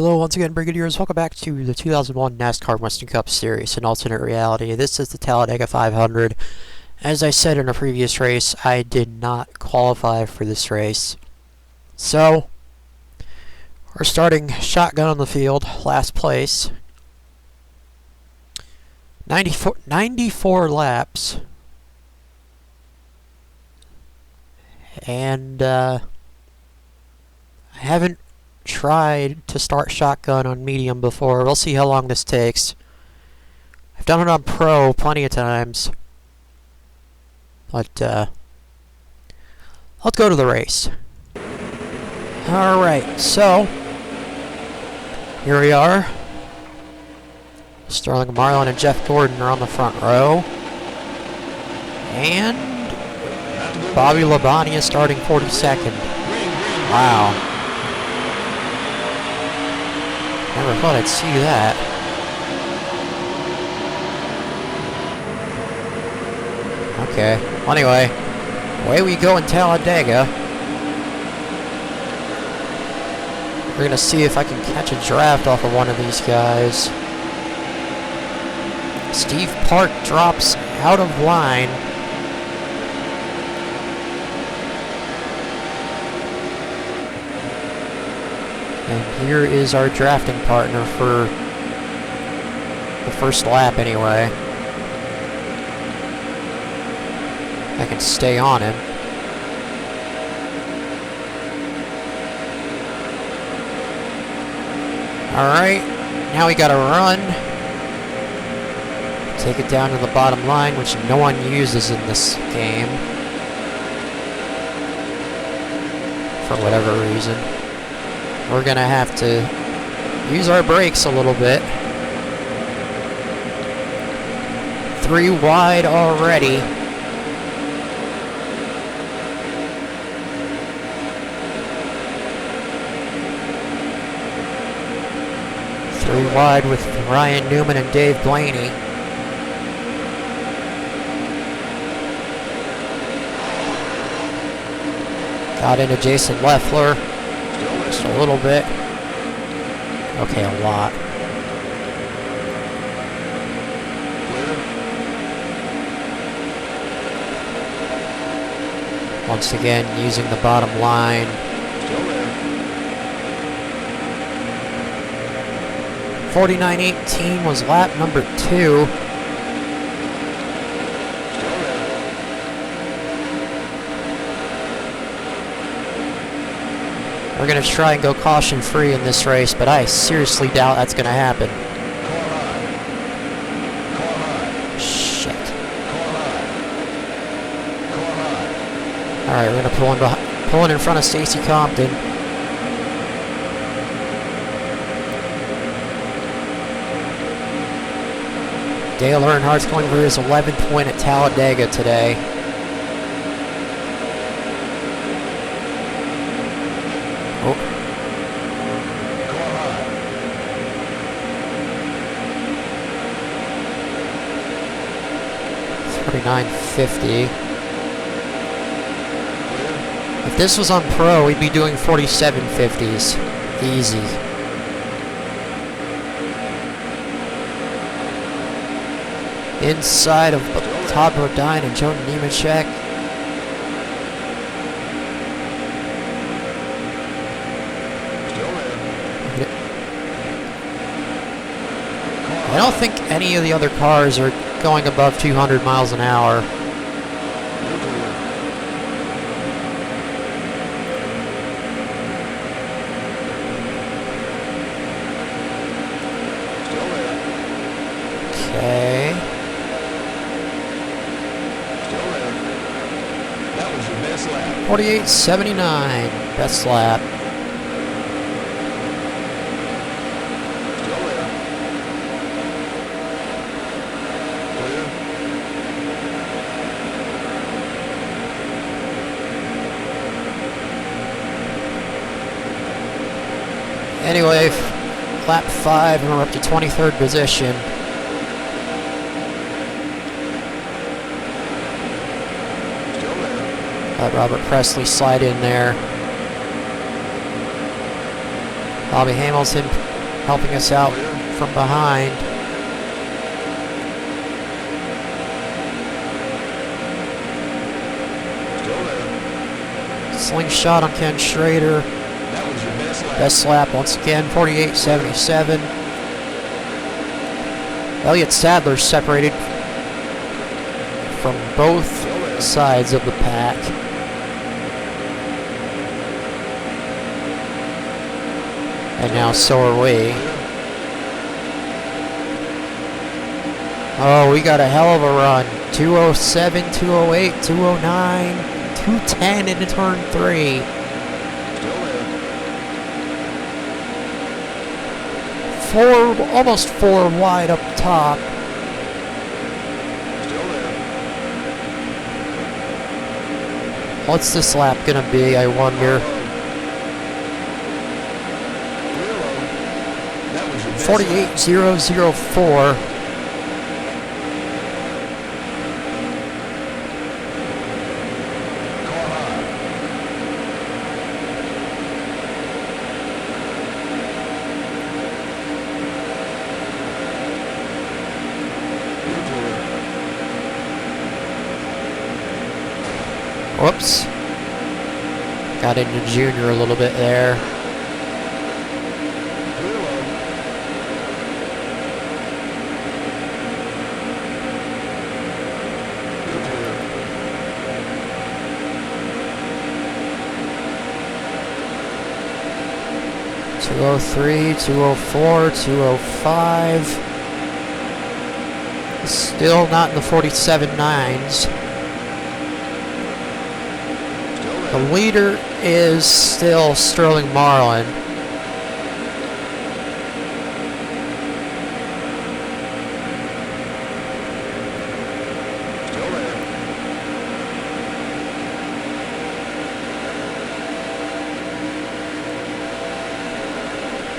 Hello once again, Brigadiers. Welcome back to the 2001 NASCAR Winston Cup Series, an alternate reality. This is the Talladega 500. As I said in a previous race, I did not qualify for this race. So, we're starting shotgun on the field, last place. 94 laps. And, I haven't tried to start shotgun on medium before. We'll see how long this takes. I've done it on pro plenty of times. But, let's go to the race. Alright, so here we are. Sterling Marlin and Jeff Gordon are on the front row. And Bobby Labonte is starting 42nd. Wow. Never thought I'd see that. Okay. Well, anyway, away we go in Talladega. We're gonna see if I can catch a draft off of one of these guys. Steve Park drops out of line. And here is our drafting partner for the first lap anyway. I can stay on him. Alright, now we gotta run. Take it down to the bottom line, which no one uses in this game. For whatever reason. We're gonna have to use our brakes a little bit. 3 wide already. Three wide with Ryan Newman and Dave Blaney. Got into Jason Leffler. Just a little bit. Okay, a lot. Once again, using the bottom line. 49.18 was lap number 2. We're going to try and go caution-free in this race, but I seriously doubt that's going to happen. Shit. Alright, we're going to pull in front of Stacy Compton. Dale Earnhardt's going for his 11th win at Talladega today. Oh. 49.50. If this was on pro, we'd be doing 47.50s. Easy. Inside of Todd Bodine and Joe Nemechek. I don't think any of the other cars are going above 200 miles an hour. Okay. 48.79, best lap. Anyway, lap 5 and we're up to 23rd position. Let Robert Presley slide in there. Bobby Hamilton helping us out from behind. Slingshot on Ken Schrader. Best lap once again, 48.77. Elliott Sadler separated from both sides of the pack. And now so are we. Oh, we got a hell of a run. 207, 208, 209, 210 into turn 3. Almost four wide up top. What's this lap gonna be, I wonder? 48.004. Whoops. Got into Junior a little bit there. .203, 204, 205. Still not in the 47.9s. The leader is still Sterling Marlin.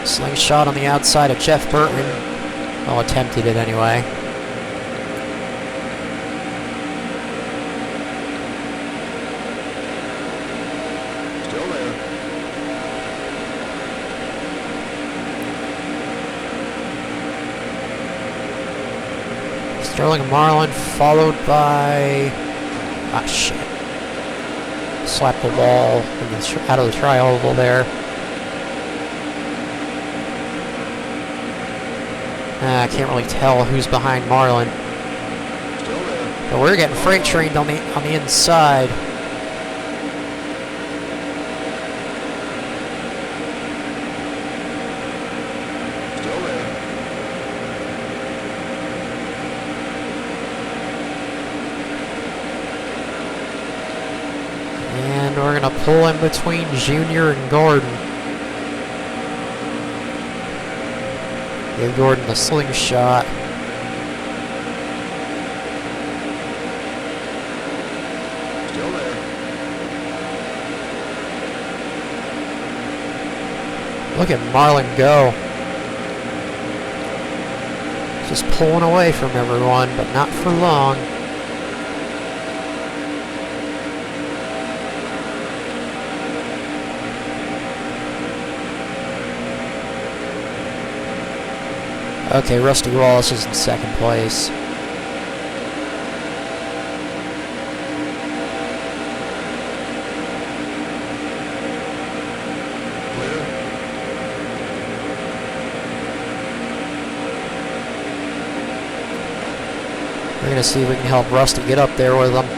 Slingshot on the outside of Jeff Burton. Well, attempted it anyway. Sterling Marlin followed by... ah, shit. Slapped the wall out of the tri-oval there. I can't really tell who's behind Marlin. But we're getting freight trained on the inside. And we're gonna pull in between Junior and Gordon. Give Gordon the slingshot. Still there. Look at Marlin go. Just pulling away from everyone, but not for long. Okay, Rusty Wallace is in second place. We're going to see if we can help Rusty get up there with them.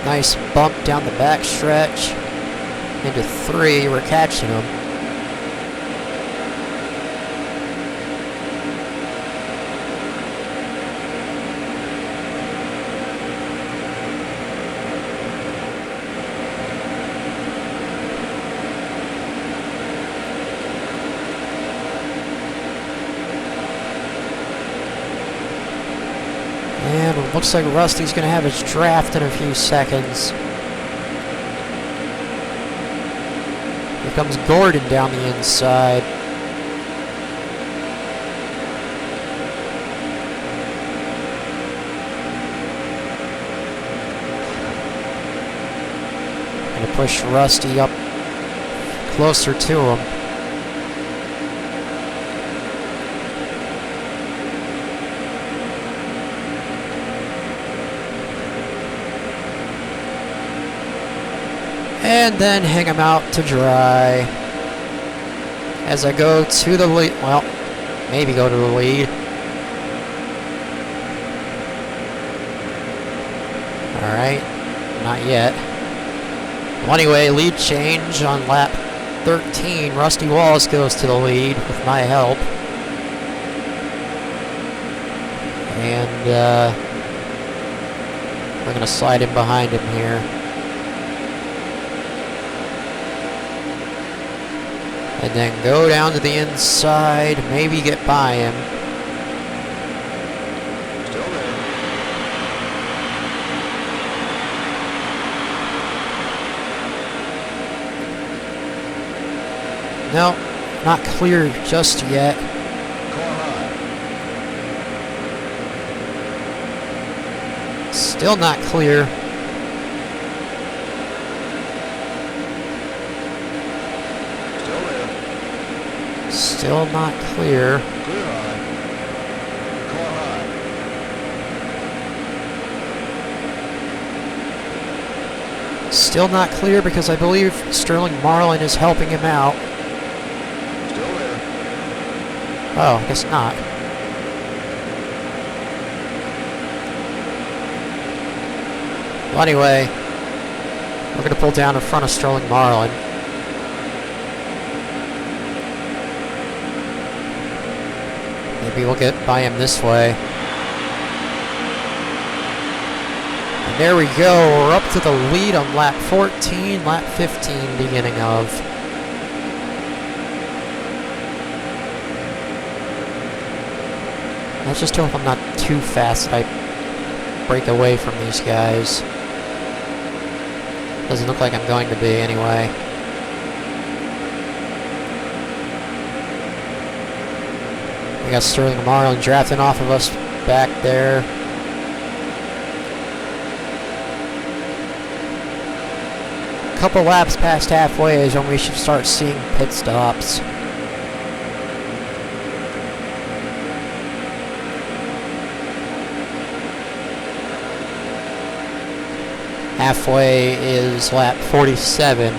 Nice bump down the back stretch. Into 3, we're catching them. Looks like Rusty's going to have his draft in a few seconds. Here comes Gordon down the inside. Going to push Rusty up closer to him. And then hang him out to dry as I go to the lead. Well, maybe go to the lead. Alright, not yet. Well, anyway, lead change on lap 13. Rusty Wallace goes to the lead with my help. And we're going to slide in behind him here. And then go down to the inside, maybe get by him. Still there. No, not clear just yet. Car high. Still not clear. Still there. Still not clear. Clear high. Car high. Still not clear because I believe Sterling Marlin is helping him out. Still there. Oh, I guess not. Well, anyway, we're going to pull down in front of Sterling Marlin. Maybe we'll get by him this way. And there we go. We're up to the lead on lap 14, lap 15 beginning of. Let's just hope I'm not too fast that I break away from these guys. Doesn't look like I'm going to be anyway. We got Sterling Marlin drafting off of us back there. Couple laps past halfway is when we should start seeing pit stops. Halfway is lap 47.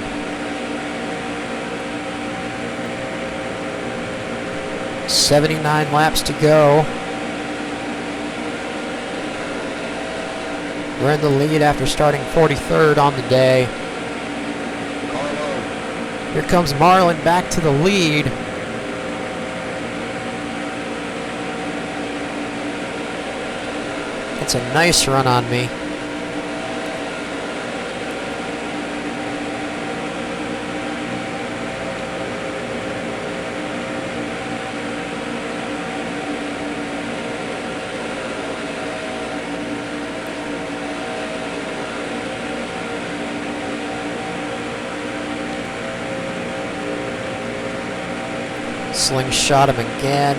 "79 laps to go. We're in the lead after starting 43rd on the day. Car low. Here comes Marlin back to the lead. It's a nice run on me. Slingshot him again.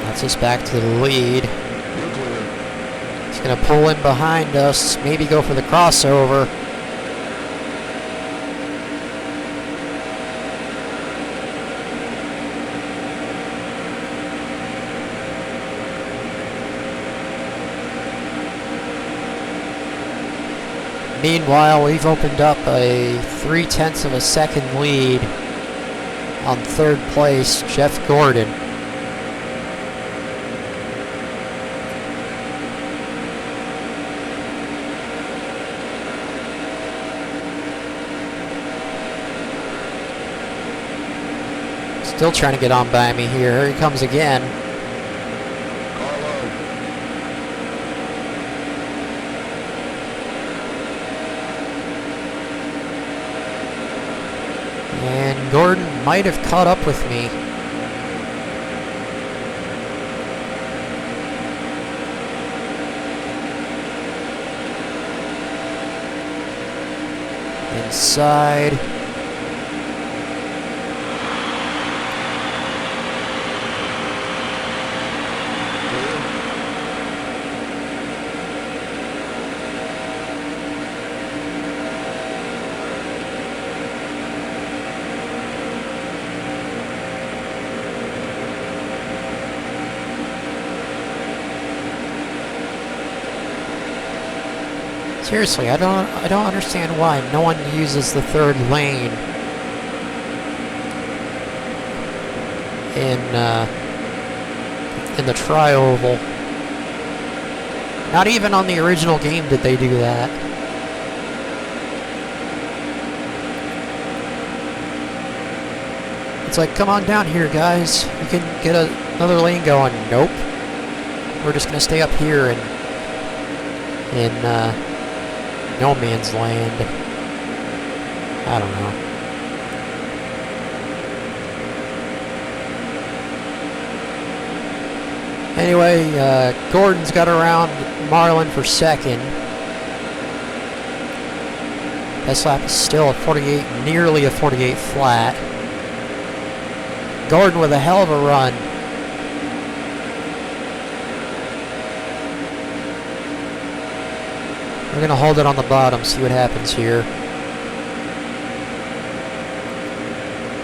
That's us back to the lead. You're clear. He's going to pull in behind us, maybe go for the crossover. Meanwhile, we've opened up a 0.3 of a second lead on third place, Jeff Gordon. Still trying to get on by me here. Here he comes again. Car low. And might have caught up with me. Inside. Seriously, I don't understand why no one uses the third lane in the tri-oval. Not even on the original game did they do that. It's like, come on down here, guys. You can get another lane going. Nope. We're just gonna stay up here in no man's land. I don't know. Anyway, Gordon's got around Marlin for second. This lap is still a 48, nearly a 48 flat. Gordon with a hell of a run. We're going to hold it on the bottom, see what happens here.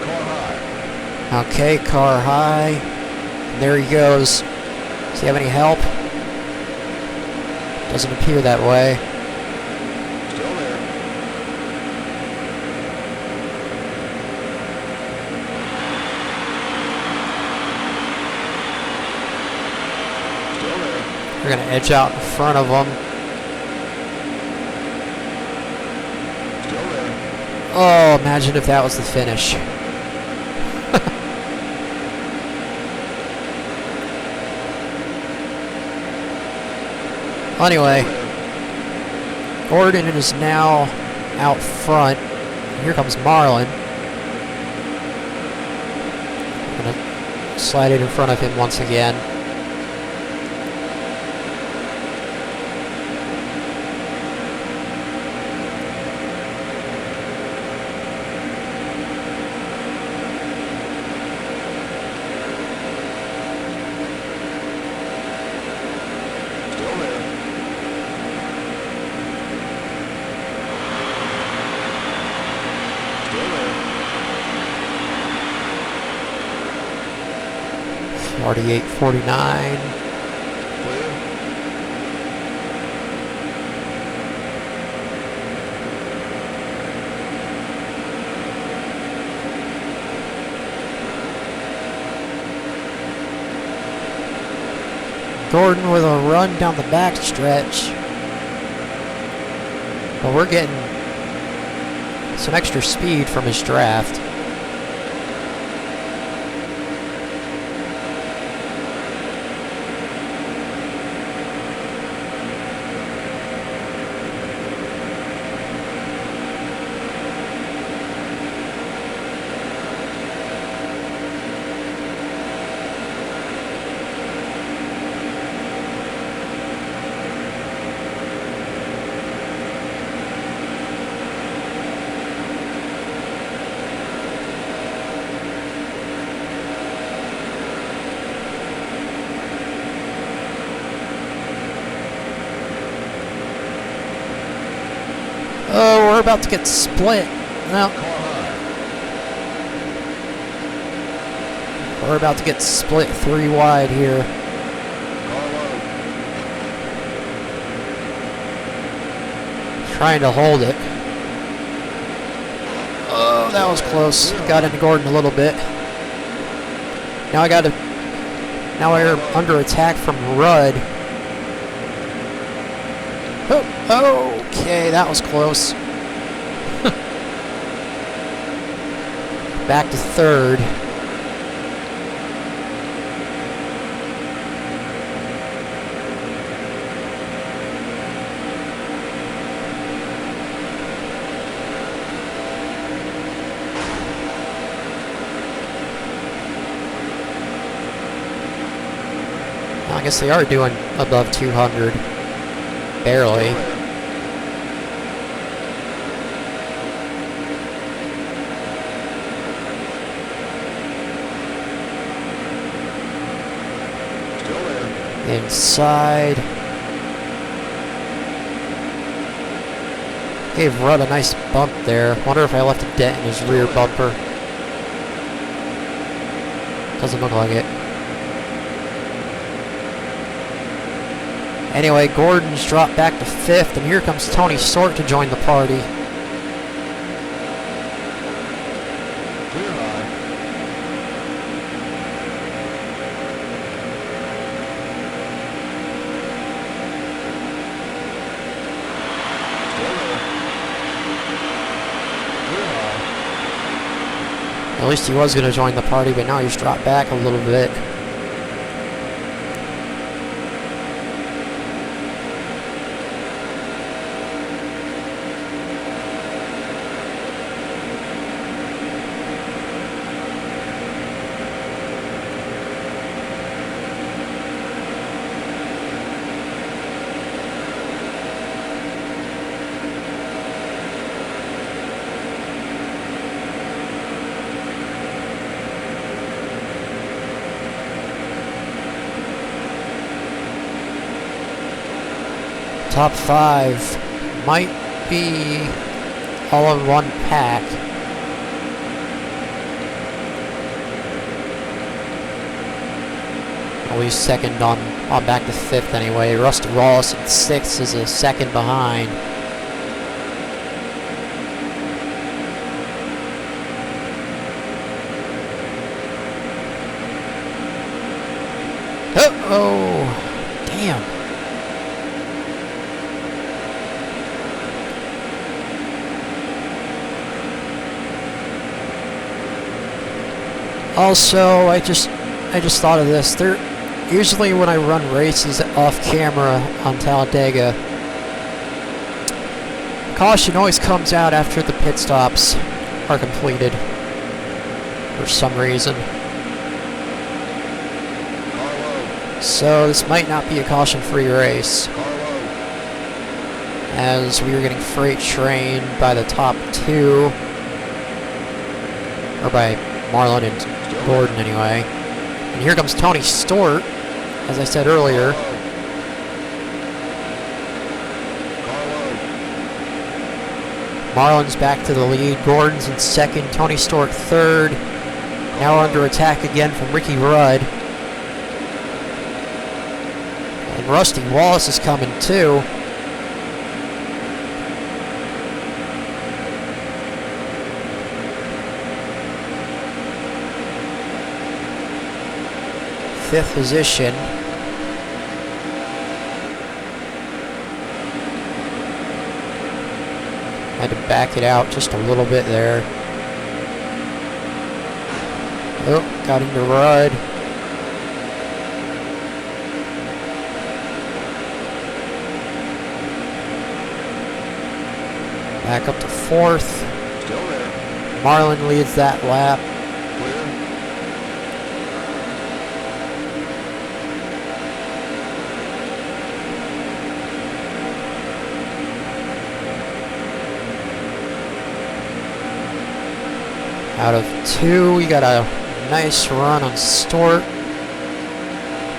Car high. Okay, car high. And there he goes. Does he have any help? Doesn't appear that way. Still there. Still there. We're going to edge out in front of him. Still there. Oh, imagine if that was the finish. Anyway, Gordon is now out front. Here comes Marlin. Gonna slide it in front of him once again. Still there. Still there. 48-49. Clear. Gordon with a run down the back stretch. But we're getting some extra speed from his draft. Oh, we're about to get split. Well, Car high. we're about to get split 3 wide here. Car low. Trying to hold it. Oh, that was close. Got into Gordon a little bit. Now we're under attack from Rudd. Oh, okay, that was close. Back to third. I guess they are doing above 200. Barely. Still there. Inside. Gave Rudd a nice bump there. Wonder if I left a dent in his rear bumper. Doesn't look like it. Anyway, Gordon's dropped back to 5th, and here comes Tony Stewart to join the party. Clear high. Still there. Clear high. At least he was going to join the party, but now he's dropped back a little bit. Top 5 might be all in one pack. At least second on back to 5th anyway. Rusty Wallace at 6th is a second behind. Oh, damn. Also, I just thought of this. Usually when I run races off camera on Talladega, caution always comes out after the pit stops are completed for some reason. So this might not be a caution-free race, as we are getting freight trained by the top 2, or by Marlin and Gordon anyway. And here comes Tony Stewart, as I said earlier. Marlin's back to the lead. Gordon's in 2nd. Tony Stewart 3rd. Now under attack again from Ricky Rudd. And Rusty Wallace is coming too. Fifth position. Had to back it out just a little bit there. Oh, got into Rudd. Back up to 4th. Still there. Marlin leads that lap. Clear. Out of 2, we got a nice run on Stewart.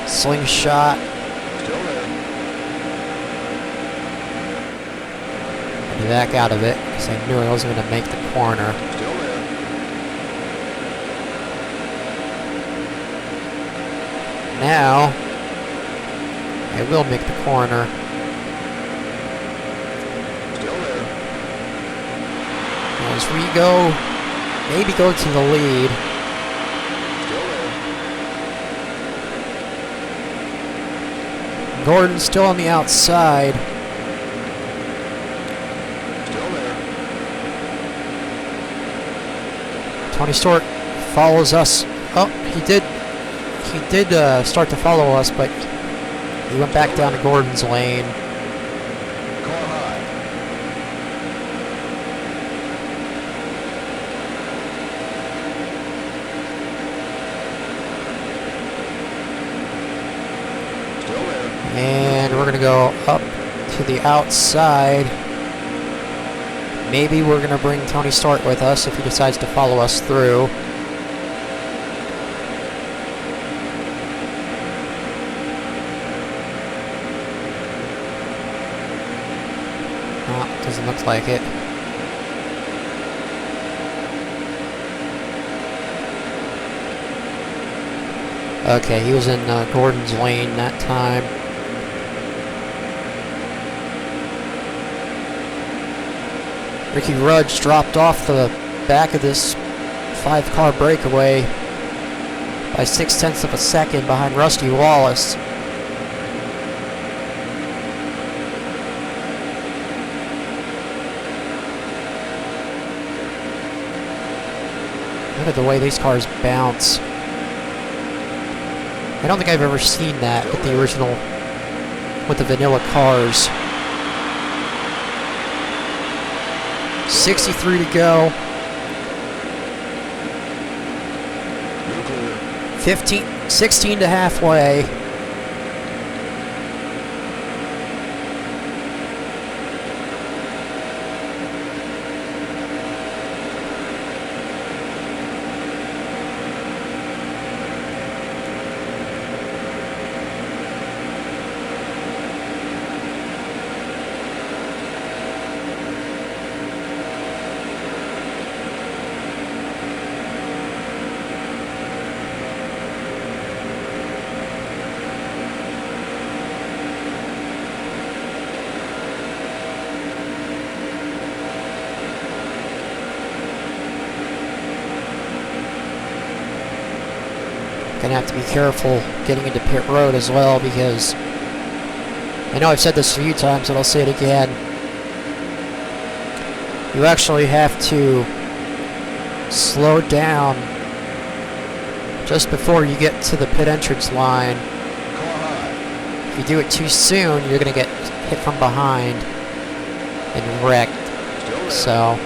Slingshot. Still there. Had to back out of it because I knew I wasn't going to make the corner. Still there. Now, I will make the corner. Still there. As we go, maybe go to the lead. Still there. Gordon's still on the outside. Still there. Tony Stewart follows us. Oh, he did start to follow us, but he went back down to Gordon's lane. Car high. And we're going to go up to the outside. Maybe we're going to bring Tony Stewart with us if he decides to follow us through. Oh, doesn't look like it. Okay, he was in Gordon's lane that time. Ricky Rudge dropped off the back of this 5-car breakaway by 0.6 of a second behind Rusty Wallace. Look at the way these cars bounce. I don't think I've ever seen that with the original, with the vanilla cars. 63 to go. 16 to halfway. Gonna have to be careful getting into pit road as well, because I know I've said this a few times and I'll say it again. You actually have to slow down just before you get to the pit entrance line. If you do it too soon, you're gonna get hit from behind and wrecked. So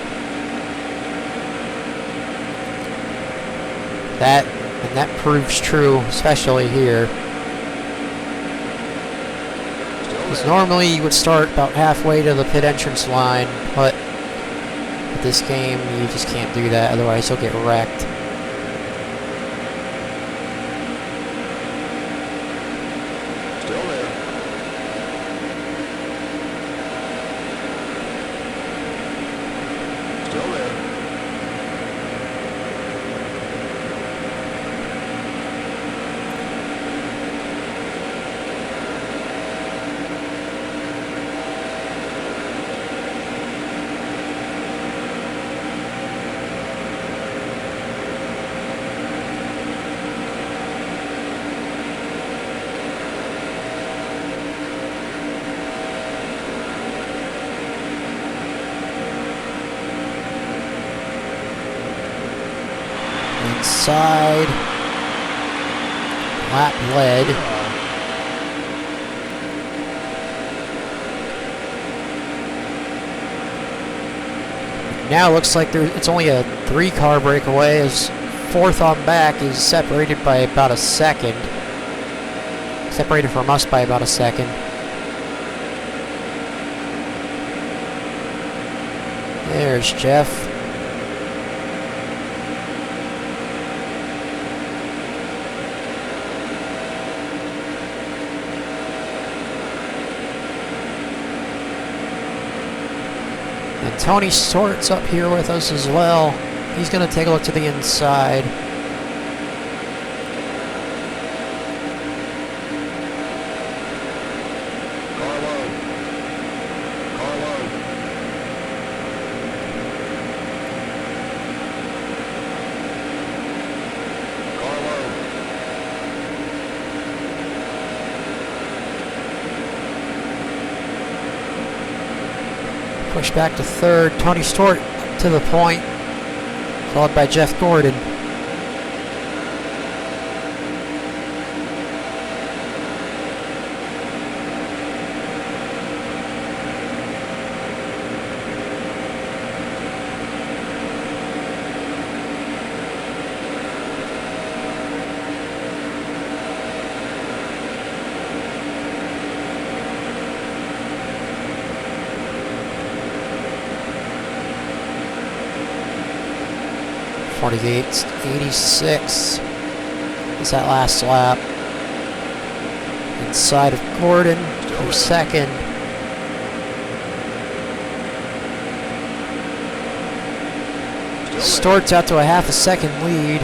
that proves true, especially here. Because normally you would start about halfway to the pit entrance line, but with this game you just can't do that, otherwise you'll get wrecked. Still there. Still there. Inside. Lap led. Now it looks like it's only a 3-car breakaway, as 4th on back is separated by about a second. Separated from us by about a second. There's Jeff. And Tony Stewart's up here with us as well. He's going to take a look to the inside. Push back to 3rd. Tony Stewart to the point, followed by Jeff Gordon. 48, 86 is that last lap. Inside of Gordon for second. Stort's out to a half a second lead.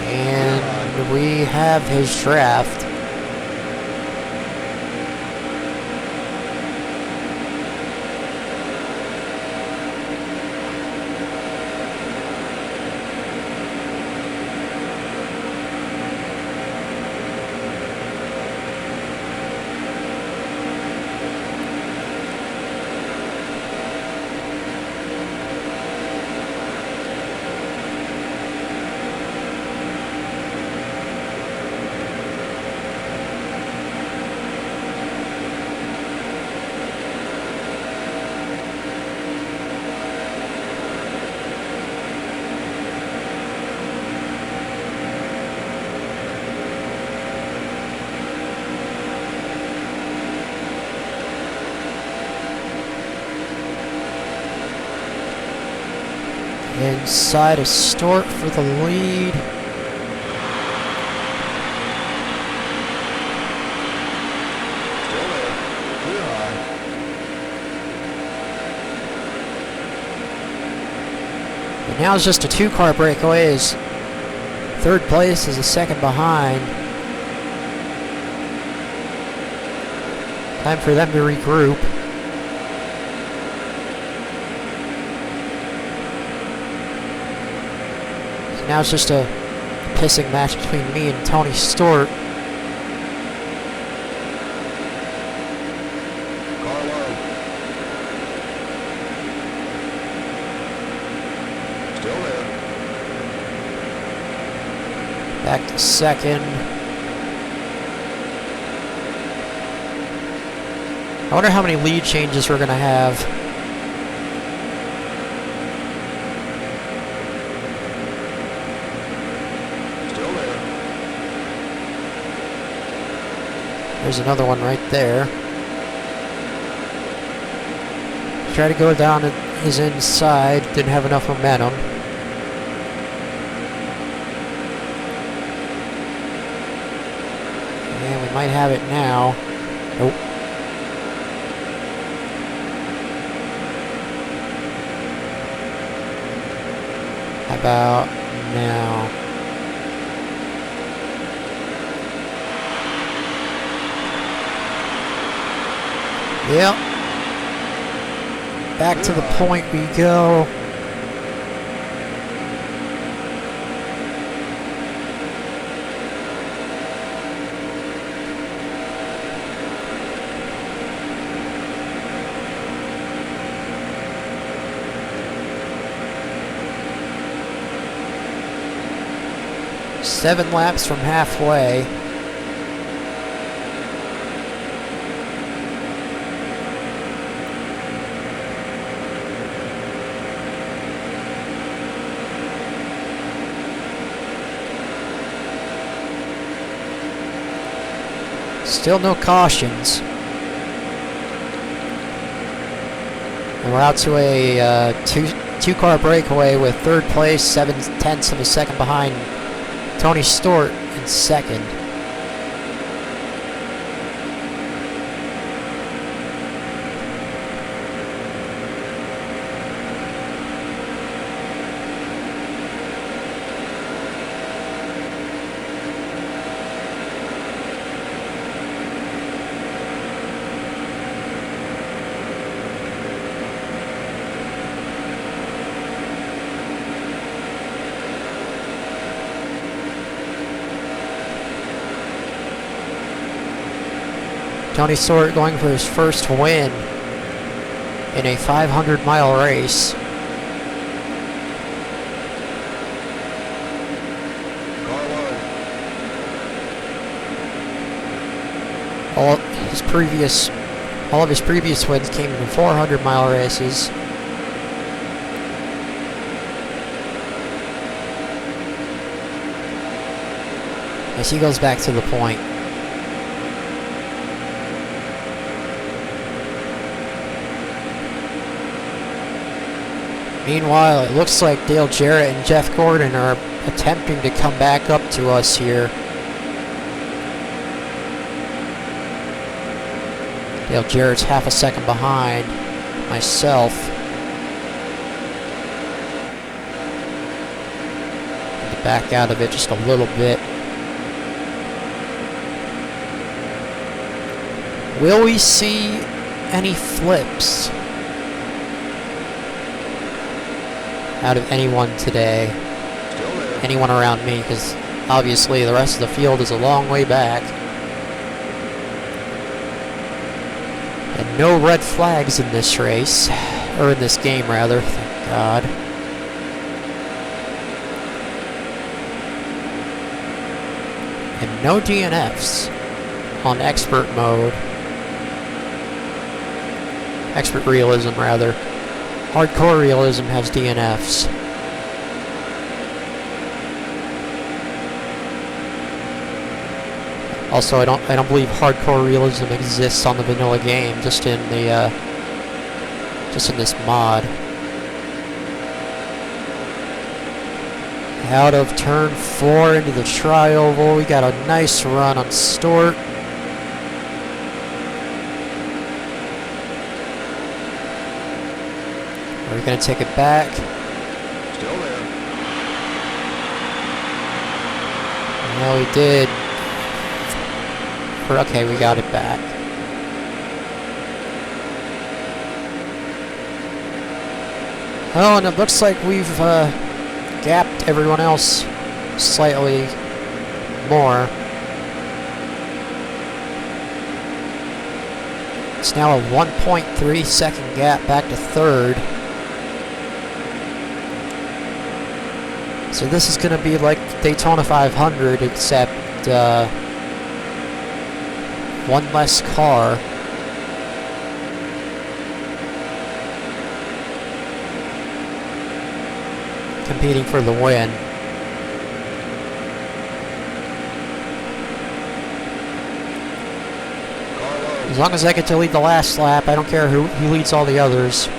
And we have his draft. Inside of Stort for the lead. Still there. Clear high. And now it's just a 2-car breakaway as third place is a second behind. Time for them to regroup. Now it's just a pissing match between me and Tony Stort. Car low. Still there. Back to second. I wonder how many lead changes we're going to have. Still there. There's another one right there. Try to go down his inside. Didn't have enough momentum. And we might have it now. Nope. How about now? Yep. Back to the point we go. Seven laps from halfway. Still no cautions. And we're out to a two-car breakaway with third place, 7/10 of a second behind Tony Stort in second. Tony Stort going for his first win in a 500-mile race. All of his previous wins came in 400-mile races. As he goes back to the point. Meanwhile, it looks like Dale Jarrett and Jeff Gordon are attempting to come back up to us here. Dale Jarrett's half a second behind myself. To back out of it just a little bit. Will we see any flips out of anyone today? Anyone around me, because obviously the rest of the field is a long way back. And no red flags in this race, or in this game rather, thank God. And no DNFs on expert mode. Expert realism rather. Hardcore realism has DNFs. Also, I don't believe hardcore realism exists on the vanilla game, just in this mod. Out of turn 4 into the tri-oval, we got a nice run on Stewart. We're gonna take it back. Still there. Well, we did. Okay, we got it back. Oh, and it looks like we've gapped everyone else slightly more. It's now a 1.3 second gap back to third. So this is going to be like Daytona 500, except one less car. Competing for the win. As long as I get to lead the last lap, I don't care who leads all the others.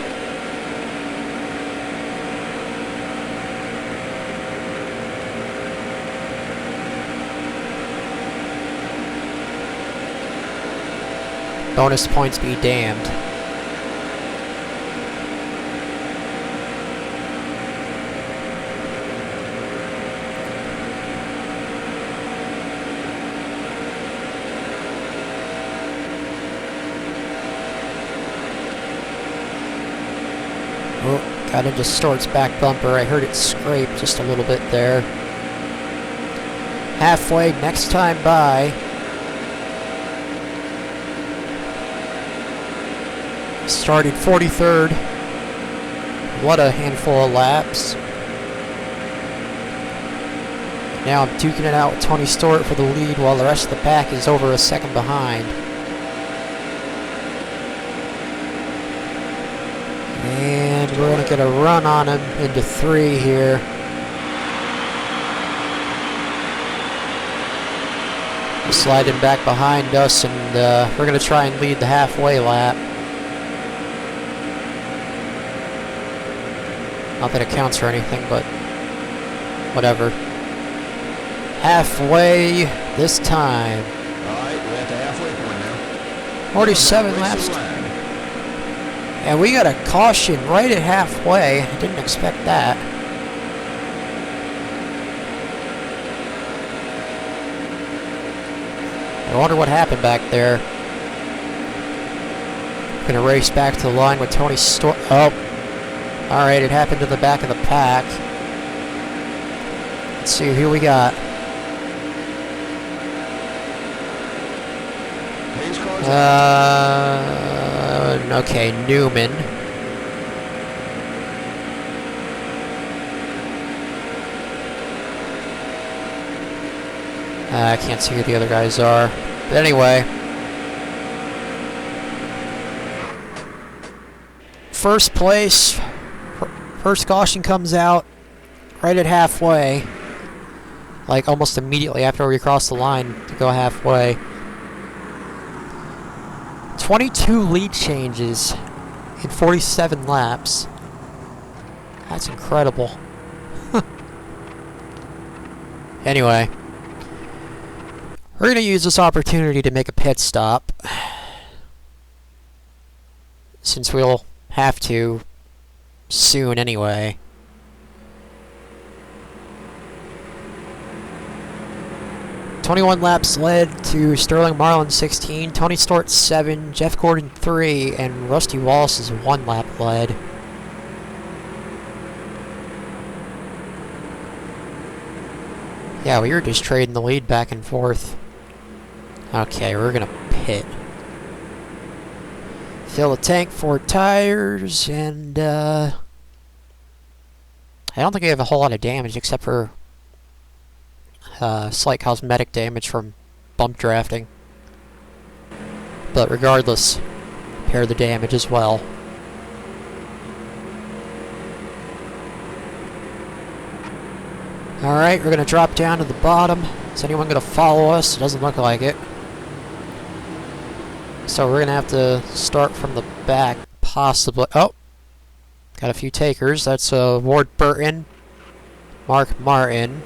Bonus points be damned. Oh, got into Stewart's back bumper. I heard it scrape just a little bit there. Halfway, next time by. Started 43rd. What a handful of laps. Now I'm duking it out with Tony Stewart for the lead while the rest of the pack is over a second behind. And we're going to get a run on him into 3 here. Sliding back behind us, and we're going to try and lead the halfway lap. Not that it counts or anything, but whatever. Halfway this time. Alright, we're at the halfway point now. 47 laps. And we got a caution right at halfway. I didn't expect that. I wonder what happened back there. Gonna race back to the line with Tony Stewart. Oh. Alright, it happened to the back of the pack. Let's see who we got. Okay, Newman. I can't see who the other guys are. But anyway. First place. First caution comes out right at halfway. Like almost immediately after we cross the line to go halfway. 22 lead changes in 47 laps. That's incredible. Anyway, we're going to use this opportunity to make a pit stop, since we'll have to soon anyway. "21 laps led to Sterling Marlin 16, Tony Stewart 7, Jeff Gordon 3, and Rusty Wallace is 1 lap led. Yeah, we were just trading the lead back and forth. Okay, we're gonna pit. Fill the tank, 4 tires, and I don't think we have a whole lot of damage except for slight cosmetic damage from bump drafting. But regardless, repair the damage as well. Alright, we're going to drop down to the bottom. Is anyone going to follow us? It doesn't look like it. So we're going to have to start from the back, possibly. Oh! Got a few takers. That's Ward Burton, Mark Martin,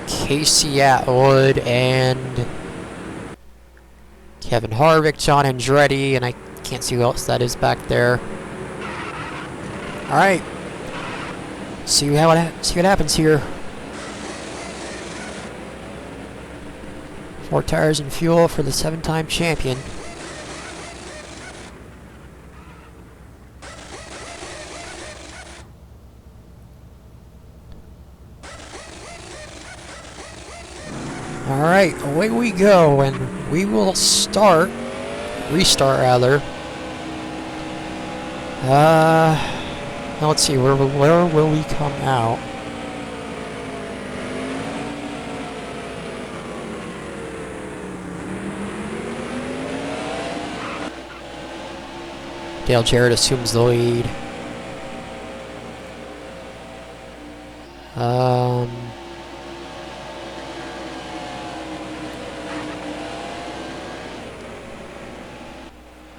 Casey Atwood, and Kevin Harvick, John Andretti, and I can't see who else that is back there. Alright. See what happens here. 4 tires and fuel for the 7-time champion. Alright, away we go, and we will restart rather. Now let's see, where will we come out? Dale Jarrett assumes the lead.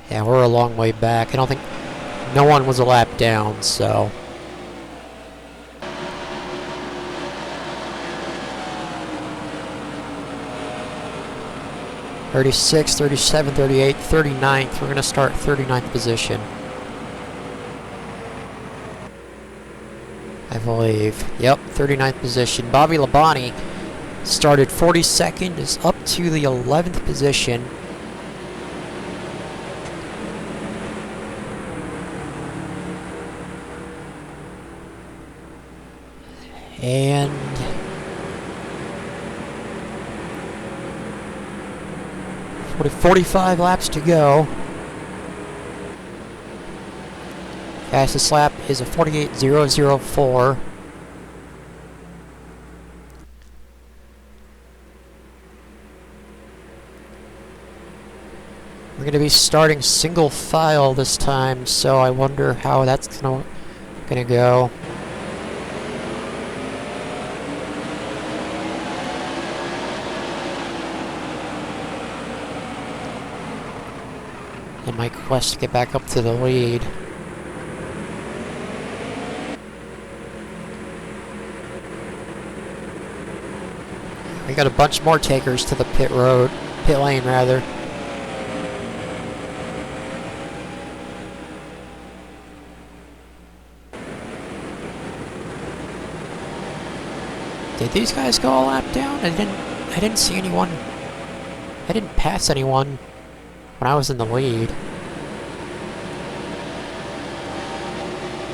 Yeah, we're a long way back. I don't think no one was a lap down, so. '36, '37, '38, '39th. We're going to start 39th position, I believe. Yep, 39th position. Bobby Labonte started 42nd, is up to the 11th position. And 45 laps to go. Fastest lap is a 48.004. We're going to be starting single file this time, so I wonder how that's gonna go. In my quest to get back up to the lead. We got a bunch more takers to the pit lane rather. Did these guys go a lap down? I didn't see anyone. I didn't pass anyone when I was in the lead.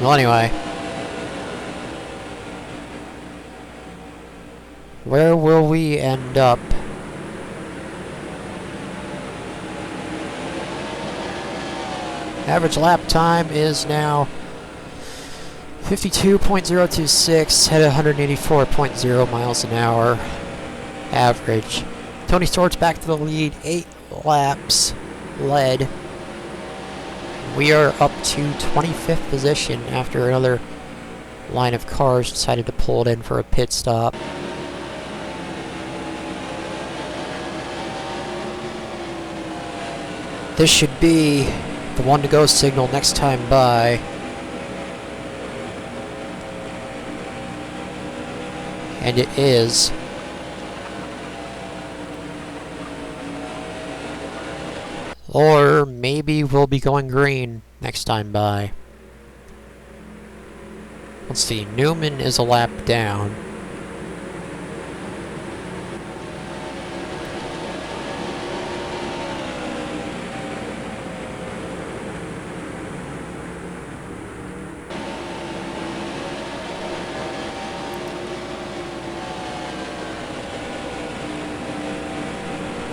Well, anyway. Where will we end up? Average lap time is now 52.026, head 184.0 miles an hour. Average. Tony Stewart's back to the lead, 8 laps led. We are up to 25th position after another line of cars decided to pull it in for a pit stop. This should be the 1 to go signal next time by. And it is. Or maybe we'll be going green next time by. Let's see, Newman is a lap down.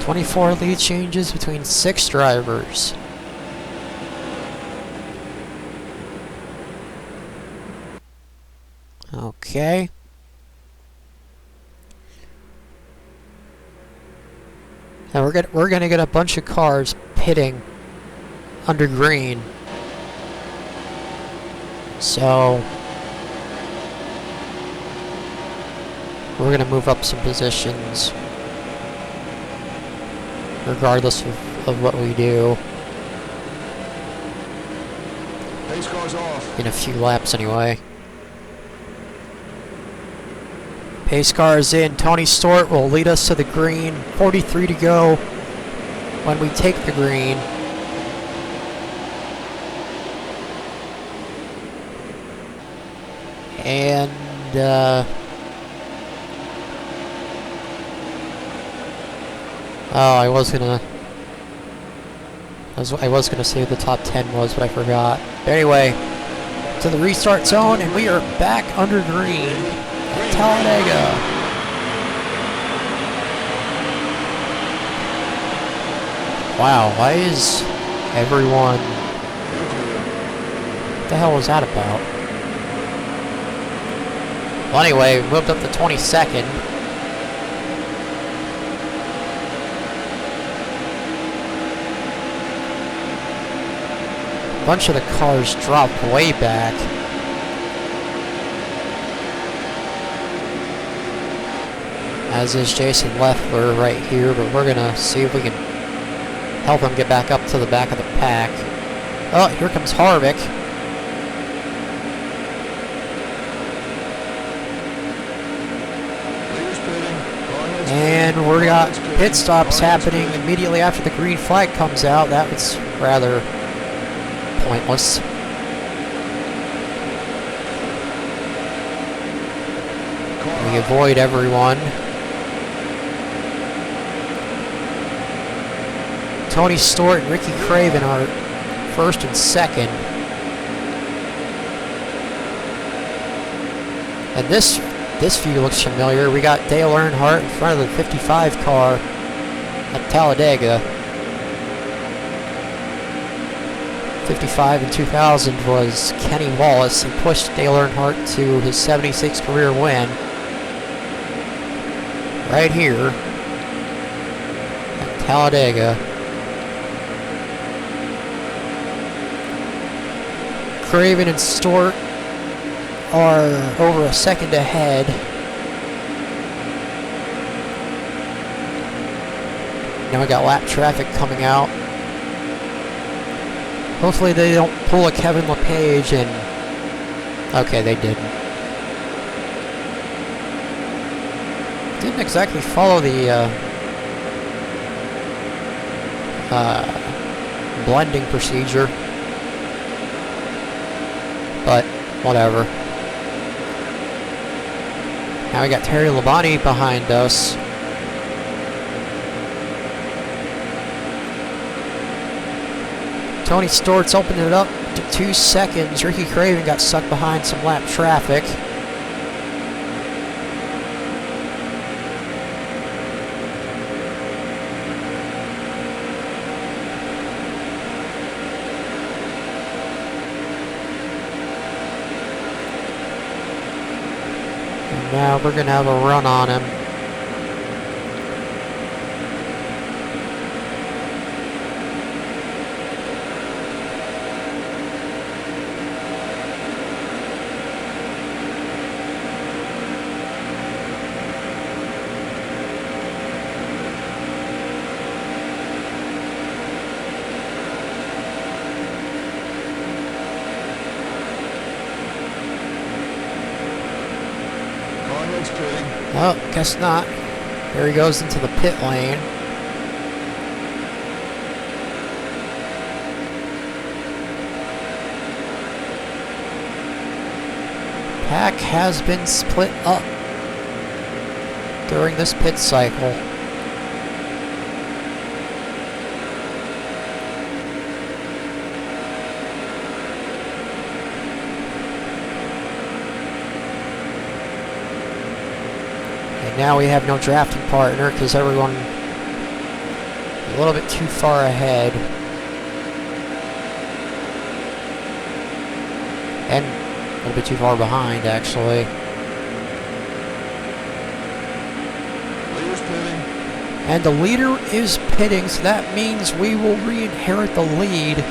"24 lead changes between 6 drivers." Okay. And we're gonna get a bunch of cars pitting under green. So we're gonna move up some positions, regardless of what we do. Pace car's off. In a few laps anyway. Pace car is in. Tony Stewart will lead us to the green. 43 to go when we take the green. And oh, I was gonna say what the top 10 was, but I forgot. But anyway, to the restart zone, and we are back under green at Talladega. Wow, why is everyone... What the hell was that about? Well, anyway, we moved up to 22nd. A bunch of the cars dropped way back. As is Jason Leffler right here, but we're gonna see if we can help him get back up to the back of the pack. Oh, here comes Harvick. And we got pit stops happening immediately after the green flag comes out. That was rather pointless. We avoid everyone. Tony Stewart and Ricky Craven are first and second. And this view looks familiar. We got Dale Earnhardt in front of the 55 car at Talladega. 55 in 2000 was Kenny Wallace. He pushed Dale Earnhardt to his 76th career win. Right here at Talladega. Craven and Stewart are over a second ahead. Now we got lap traffic coming out. Hopefully they don't pull a Kevin LePage and... Okay, they didn't. Didn't exactly follow the blending procedure. But, whatever. Now we got Terry Labonte behind us. Tony Stewart's opened it up to 2 seconds. Ricky Craven got sucked behind some lap traffic. And now we're going to have a run on him. Oh, guess not. Here he goes into the pit lane. Pack has been split up during this pit cycle. And now we have no drafting partner because everyone a little bit too far ahead. And a little bit too far behind, actually. Leader's pitting. And the leader is pitting, so that means we will re-inherit the lead.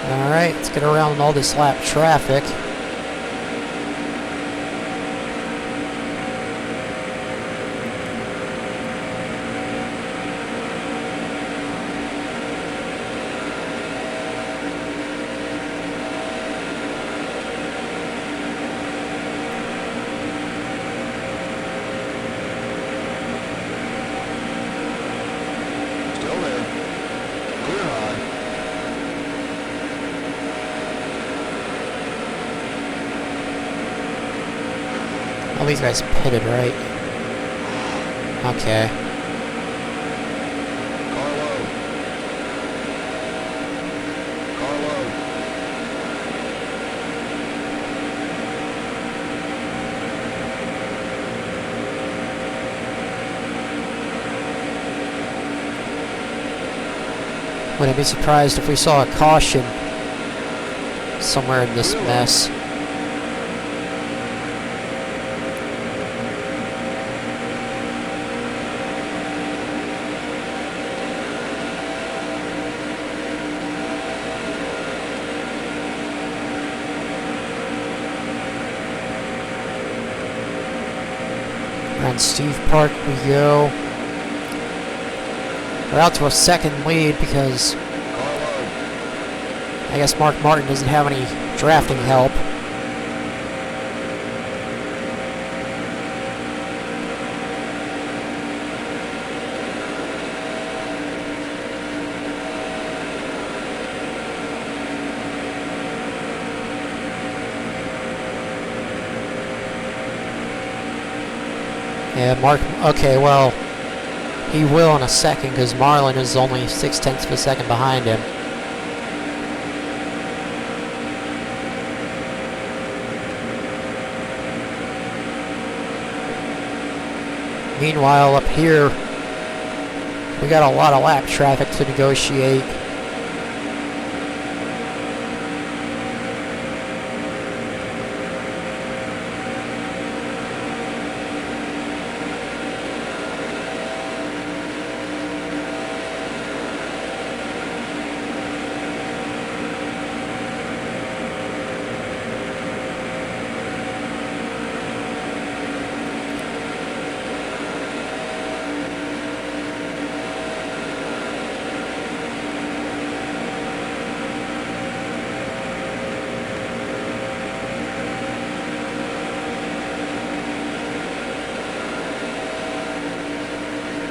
Alright, let's get around all this lap traffic. Still there. Clear high. All these guys pitted, right? Okay. Car low. Car low. Wouldn't be surprised if we saw a caution somewhere in this mess. Around Steve Park we go. We're out to a second lead because Car low. I guess Mark Martin doesn't have any drafting help. Yeah, Mark, okay, well, he will in a second because Marlin is only 0.6 of a second behind him. Meanwhile, up here, we got a lot of lap traffic to negotiate.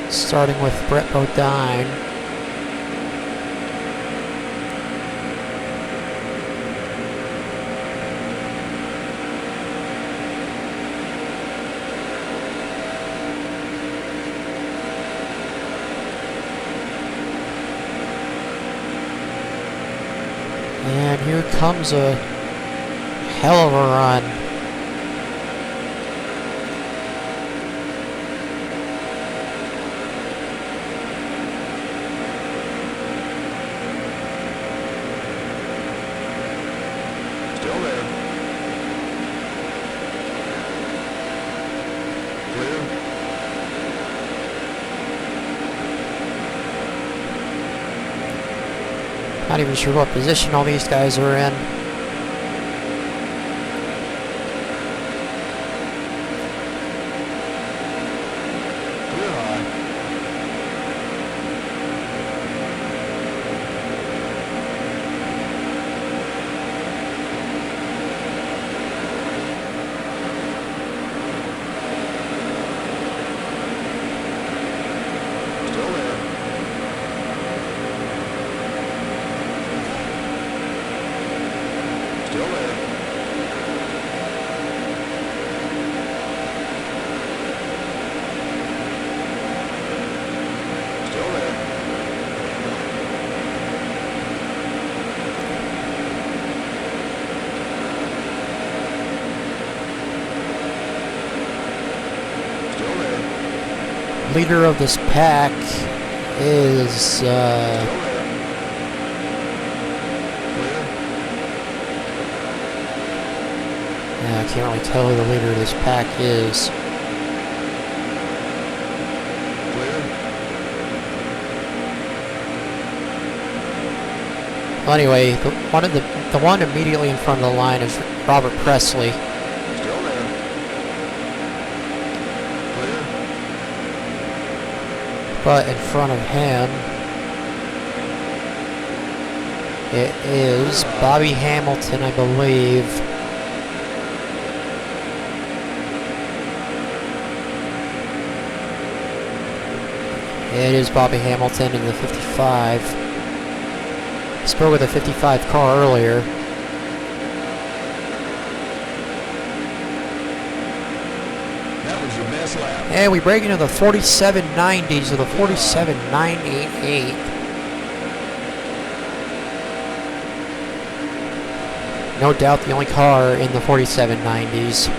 Starting with Brett Bodine. And here comes a hell of a run. Still there. Clear. Not even sure what position all these guys are in. Clear high. leader of this pack is, Still there. Clear. I can't really tell who the leader of this pack is. Clear. Well, anyway, the one immediately in front of the line is Robert Presley. Still there. Clear. But in front of him, it is Bobby Hamilton, I believe. It is Bobby Hamilton in the 55. Spoke with a 55 car earlier. That was your best lap. And we break into the 4790s with a 47988. No doubt the only car in the 4790s.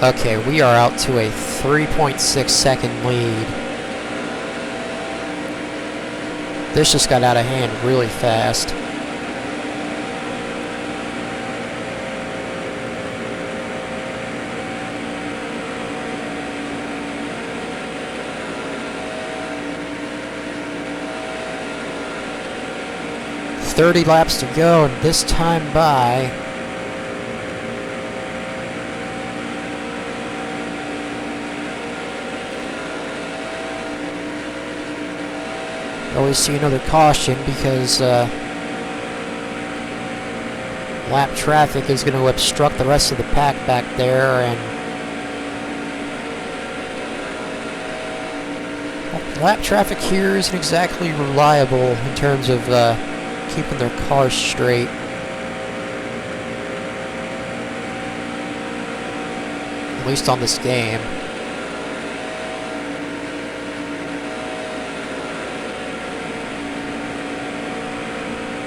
Okay, we are out to a 3.6 second lead. This just got out of hand really fast. "30 laps to go, and this time by always see another caution because lap traffic is going to obstruct the rest of the pack back there, and lap traffic here isn't exactly reliable in terms of keeping their cars straight. At least on this game.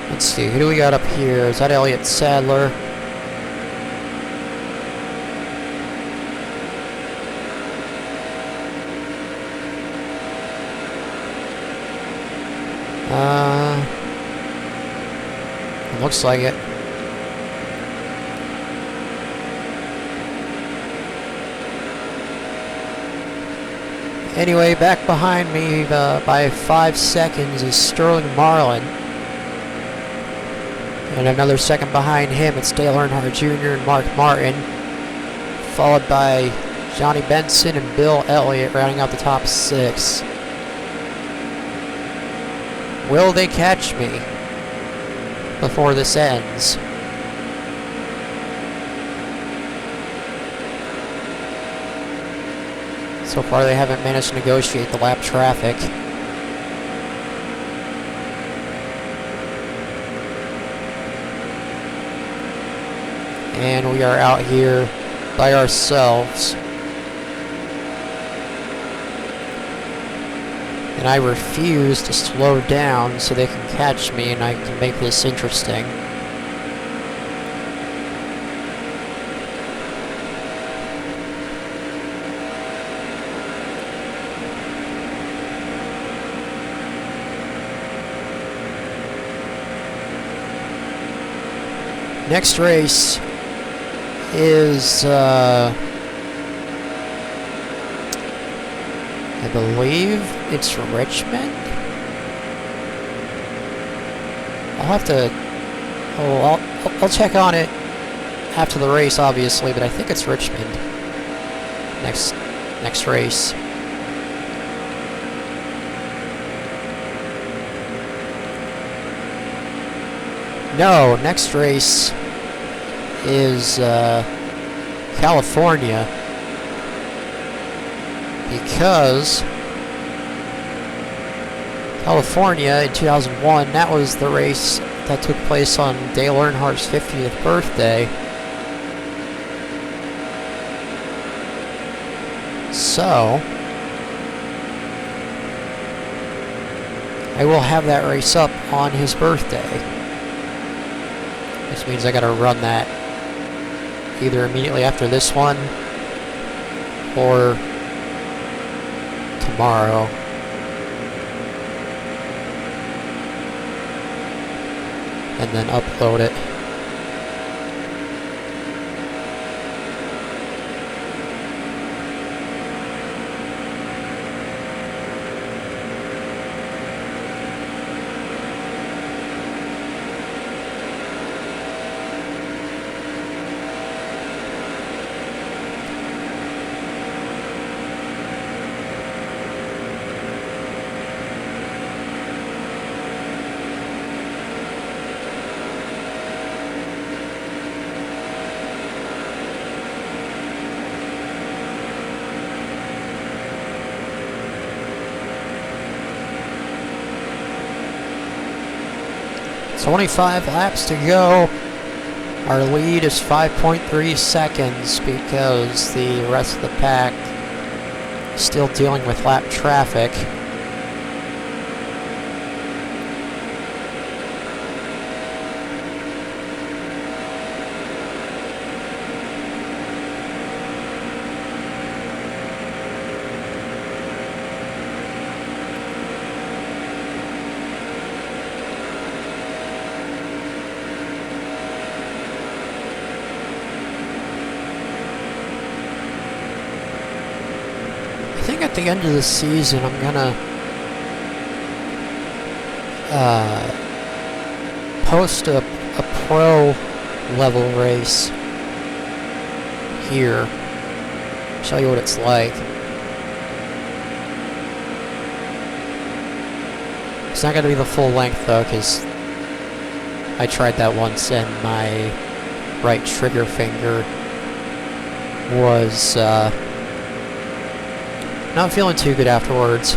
Let's see, who do we got up here? Is that Elliott Sadler? Looks like it. Anyway, back behind me by 5 seconds is Sterling Marlin. And another second behind him, it's Dale Earnhardt Jr. and Mark Martin. Followed by Johnny Benson and Bill Elliott rounding out the top 6. Will they catch me before this ends? So far they haven't managed to negotiate the lap traffic. And we are out here by ourselves. And I refuse to slow down so they can catch me and I can make this interesting. Next race is, I believe it's Richmond. I'll have to, I'll check on it after the race, obviously, but I think it's Richmond. Next race. No, next race is California, because California in 2001, that was the race that took place on Dale Earnhardt's 50th birthday. So I will have that race up on his birthday. Which means I gotta run that either immediately after this one or tomorrow. And then upload it. It's 25 laps to go. Our lead is 5.3 seconds because the rest of the pack is still dealing with lap traffic. I think at the end of the season I'm gonna post a pro level race here. Show you what it's like. It's not gonna be the full length though, because I tried that once and my right trigger finger was not feeling too good afterwards.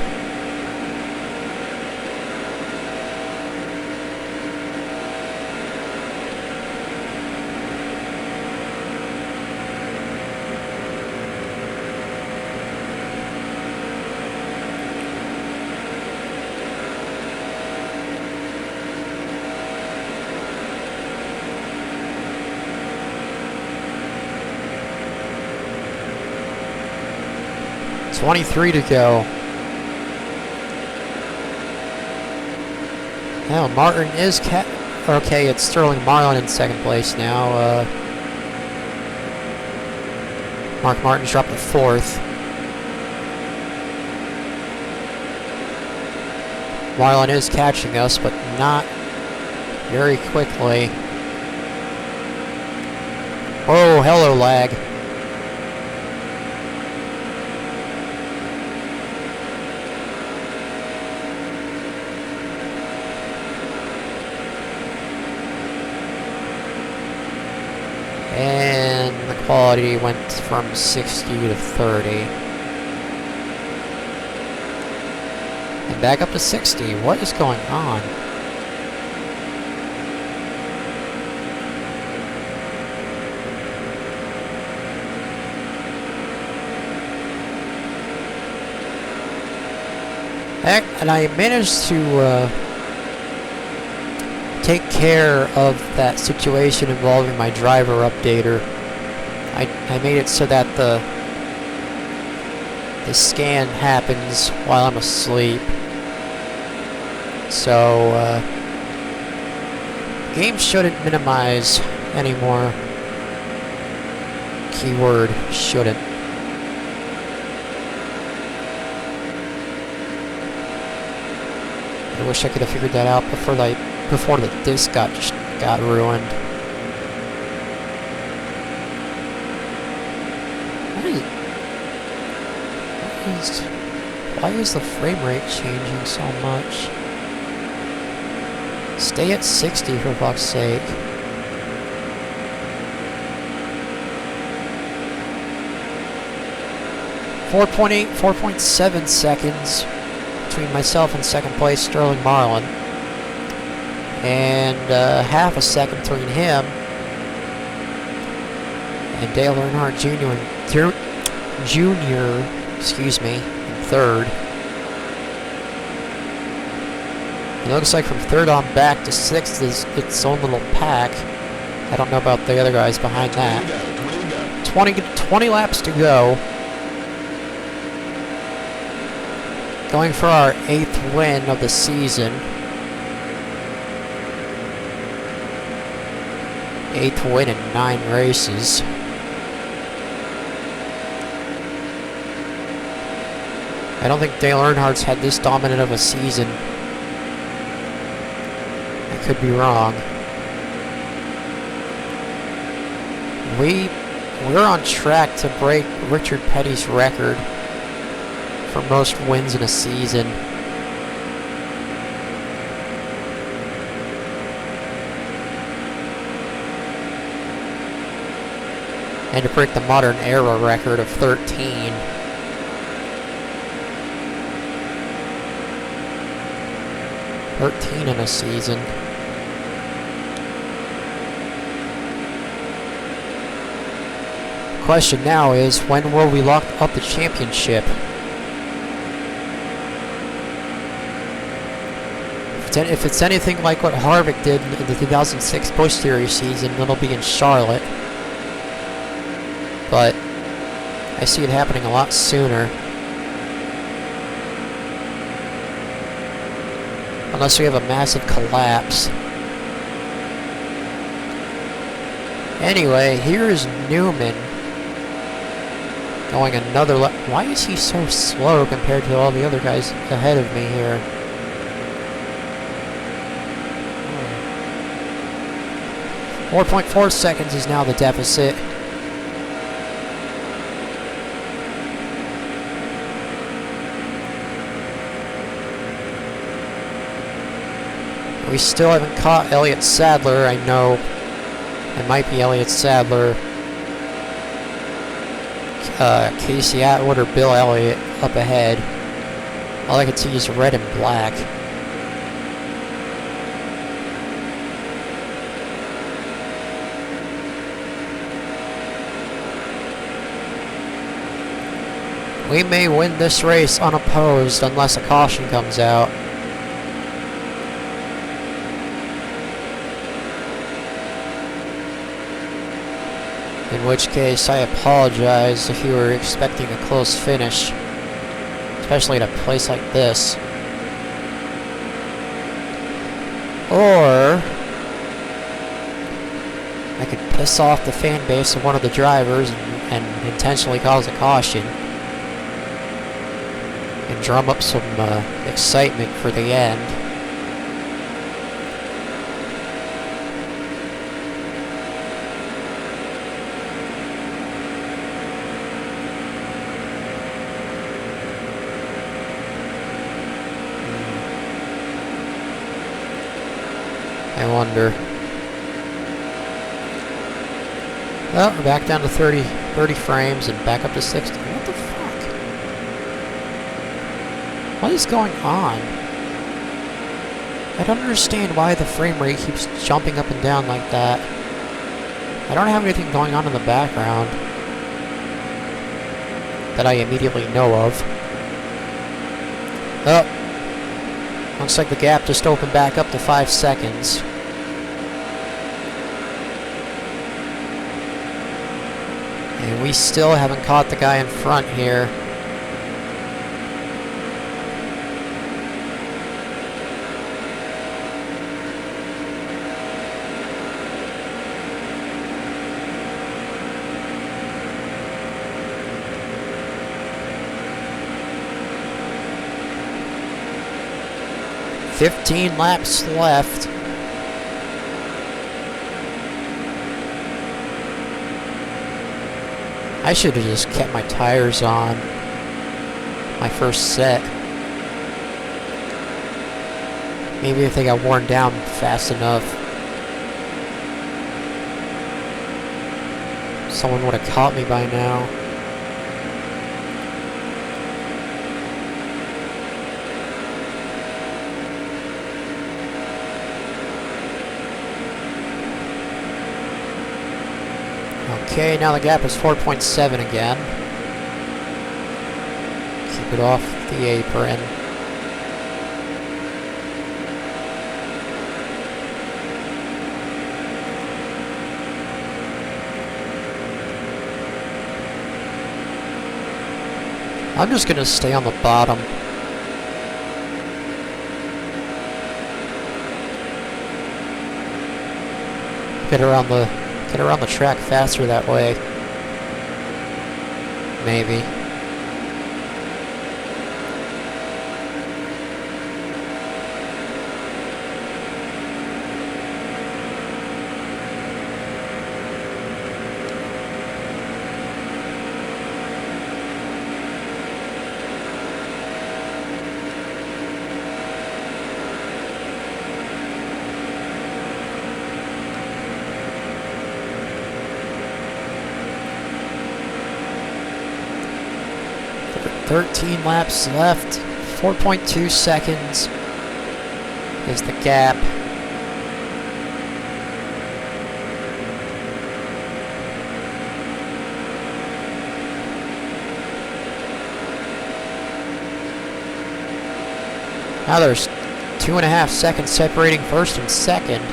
.23 to go. Now Martin is okay, it's Sterling Marlin in second place now. Mark Martin's dropped to fourth. Marlin is catching us, but not very quickly. Oh, hello lag. And the quality went from 60 to 30. And back up to 60. What is going on? Heck, and I managed to take care of that situation involving my driver updater. I made it so that the scan happens while I'm asleep. So game shouldn't minimize anymore. Keyword shouldn't. I wish I could have figured that out before the disc got ruined. Why is the frame rate changing so much? Stay at 60 for fuck's sake. .7 seconds between myself and second place Sterling Marlin. And half a second between him and Dale Earnhardt Jr. Excuse me, in third. It looks like from third on back to sixth is its own little pack. I don't know about the other guys behind that. 20 laps to go. Going for our 8th win of the season. 8th win in 9 races. I don't think Dale Earnhardt's had this dominant of a season. I could be wrong. We're on track to break Richard Petty's record for most wins in a season. And to break the modern era record of 13. In a season. Question now is, when will we lock up the championship? If it's anything like what Harvick did in the 2006 Busch Series season, it'll be in Charlotte. But I see it happening a lot sooner. Unless we have a massive collapse. Anyway, here is Newman going another lap. Why is he so slow compared to all the other guys ahead of me here? 4.4 seconds is now the deficit. We still haven't caught Elliott Sadler. I know it might be Elliott Sadler, Casey Atwood, or Bill Elliott up ahead. All I can see is red and black. We may win this race unopposed unless a caution comes out. In which case, I apologize if you were expecting a close finish, especially at a place like this. Or I could piss off the fan base of one of the drivers and intentionally cause a caution and drum up some excitement for the end. I wonder. Well, we're back down to 30 frames and back up to 60. What the fuck? What is going on? I don't understand why the frame rate keeps jumping up and down like that. I don't have anything going on in the background that I immediately know of. Oh, looks like the gap just opened back up to 5 seconds. And we still haven't caught the guy in front here. "15 laps left." I should have just kept my tires on my first set. Maybe if they got worn down fast enough, someone would have caught me by now. Okay, now the gap is 4.7 again. Keep it off the apron. I'm just gonna stay on the bottom Get around the track faster that way. Maybe. Thirteen laps left. 4.2 seconds is the gap. Now there's 2.5 seconds separating first and second.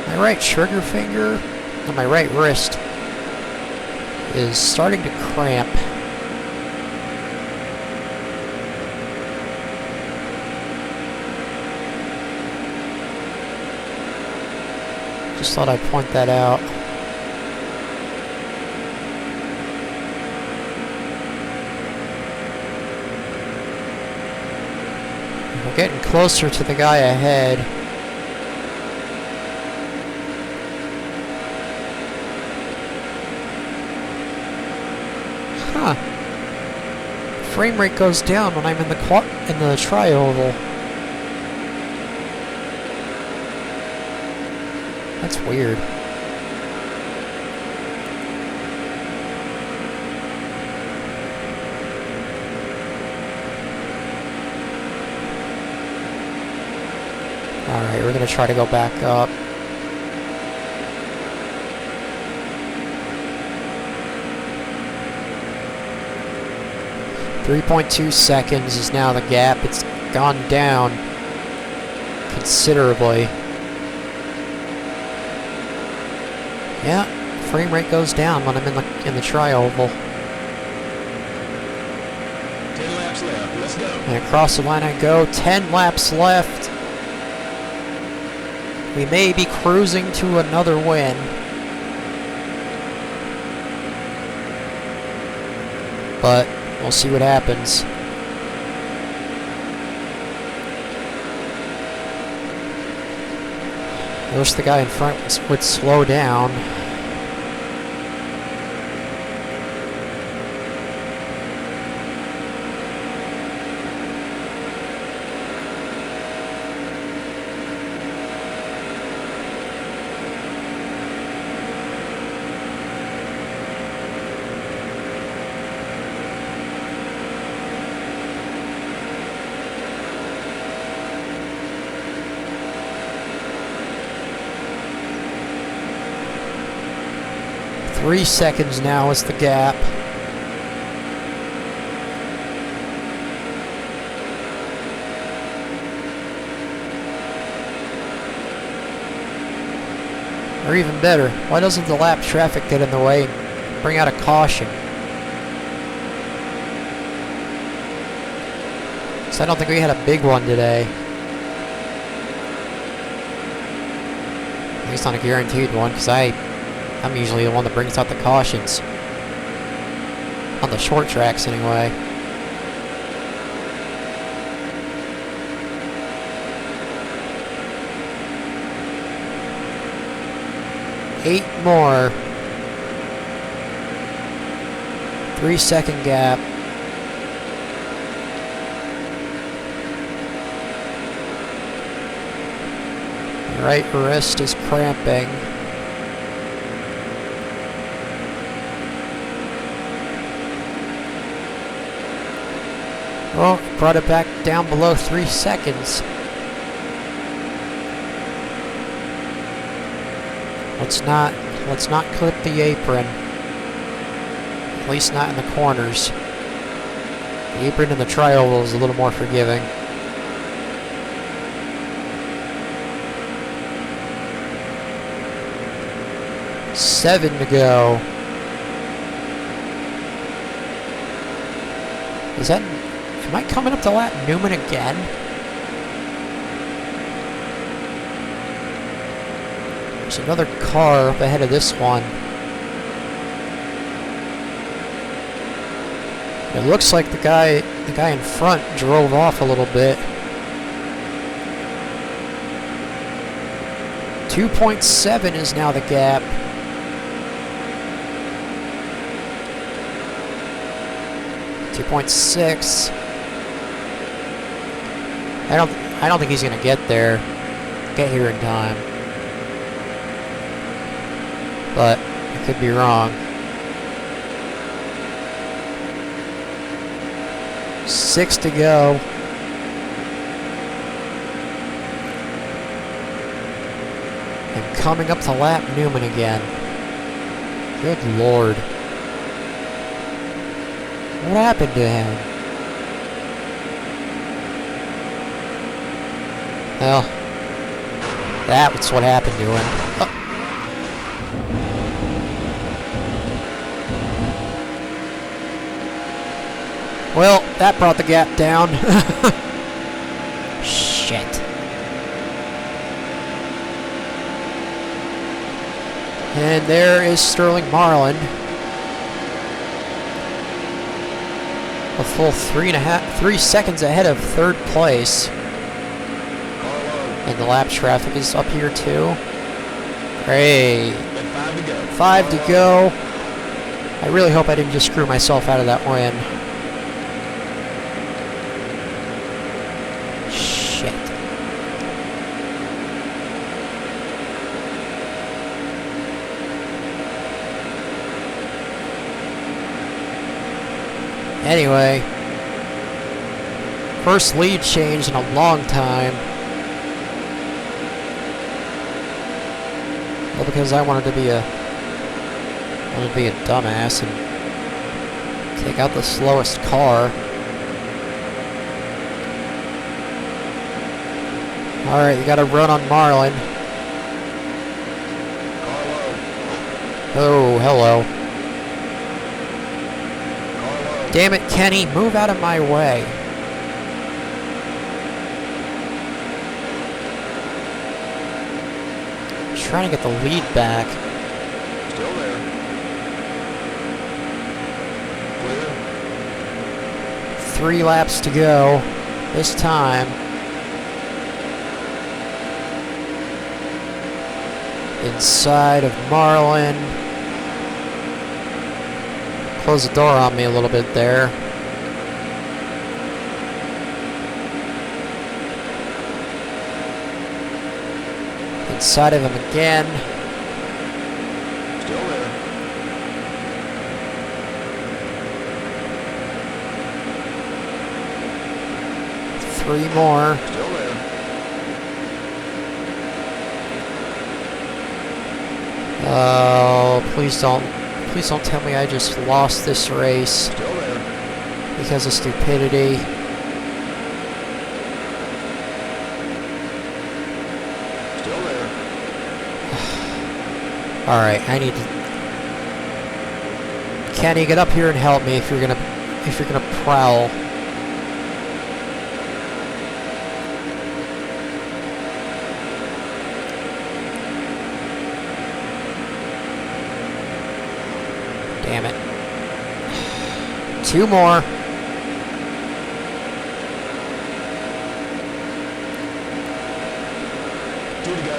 My right trigger finger and my right wrist is starting to cramp. Just thought I'd point that out. We're getting closer to the guy ahead. Huh. Frame rate goes down when I'm in the tri-oval. That's weird. Alright, we're gonna try to go back up. .2 seconds is now the gap. It's gone down considerably. Yeah, frame rate goes down when I'm in the tri-oval. 10 laps left. Let's go. And across the line I go. 10 laps left. We may be cruising to another win. But we'll see what happens. I wish the guy in front would slow down. Three seconds now is the gap. Or even better, why doesn't the lap traffic get in the way and bring out a caution? So I don't think we had a big one today. At least not a guaranteed one, because I'm usually the one that brings out the cautions. On the short tracks, anyway. Eight more. 3-second gap. The right wrist is cramping. Oh, brought it back down below 3 seconds. Let's not clip the apron. At least not in the corners. The apron in the tri-oval is a little more forgiving. Seven to go. Am I coming up to lap Newman again? There's another car up ahead of this one. It looks like the guy in front drove off a little bit. 2.7 is now the gap. .6. I don't think he's gonna get here in time. But I could be wrong. 6 to go. And coming up to lap Newman again. Good Lord. What happened to him? Well, that's what happened to him. Oh. Well, that brought the gap down. Shit. And there is Sterling Marlin. A full 3 seconds ahead of third place. And the lap traffic is up here too. Great. 5 to go. I really hope I didn't just screw myself out of that win. Shit. Anyway, first lead change in a long time. Well, because I wanted to be a dumbass and take out the slowest car. All right, you got to run on Marlin. Oh, hello. Damn it, Kenny, move out of my way. Trying to get the lead back. Still there. Clear. 3 laps to go this time. Inside of Marlin. Close the door on me a little bit there. Inside of him again. Still there. Three more. Still there. Oh, please don't tell me I just lost this race Still there. because of stupidity. Still there. Alright, I need to... Kenny, get up here and help me if you're gonna prowl. Damn it. 2 more. Two to go.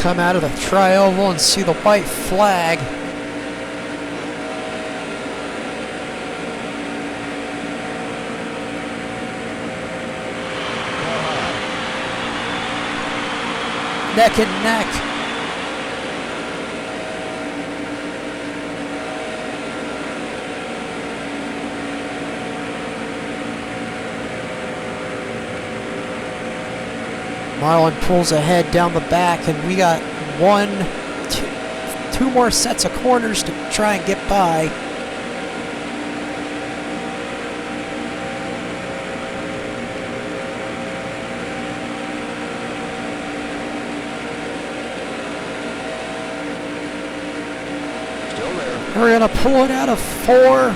come out of the tri-oval and see the white flag. Neck and neck. Marlin pulls ahead down the back, and we got two more sets of corners to try and get by. Still there. We're gonna pull it out of 4.